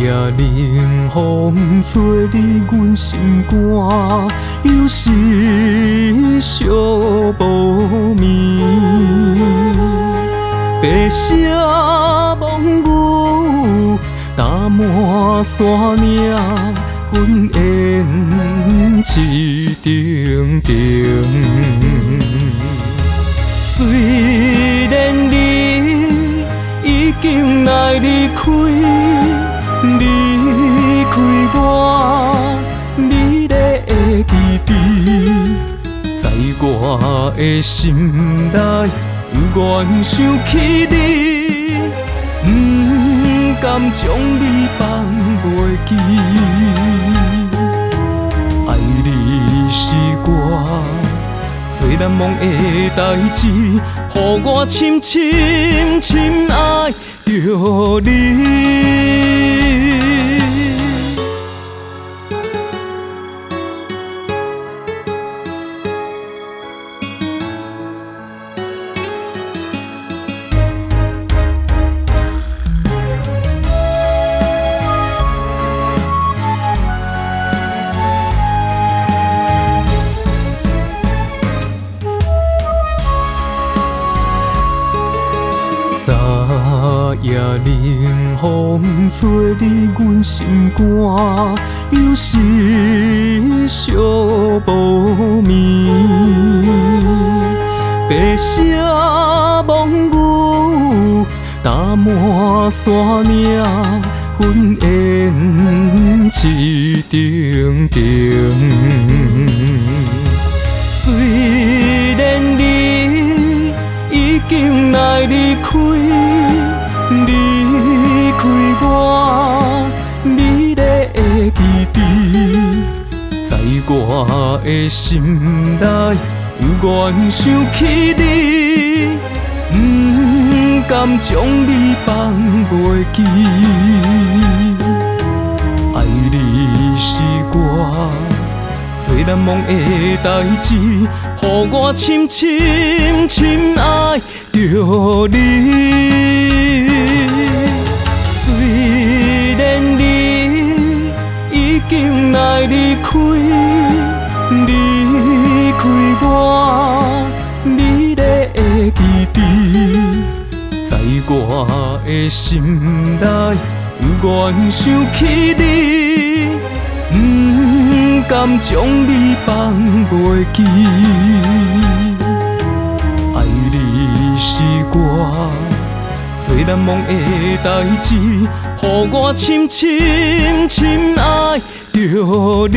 夜冷风吹入阮心肝，有时寂无眠。白色梦雾打满山岭，云烟一重重。虽然你已经来离开，离开我，你咧会记得，在我的心内有缘想起你，不甘将你放袂记。爱你是我最难忘的代志，予我深深深爱着你。昨夜冷风吹入阮心肝，有时寂无眠。白色梦雾打满山岭，云烟一重重。虽然你已经来离开，离开我，你咧会记得，在我的心内有缘想起你，不甘将你放袂记。爱你是我最难忘的代志，予我深深深爱着你。虽然你已经来离开，离开我，你咧会记得，在我的心内有缘想起你，不甘将你放袂记。爱你是我最难忘的代志，予我深深深爱着你。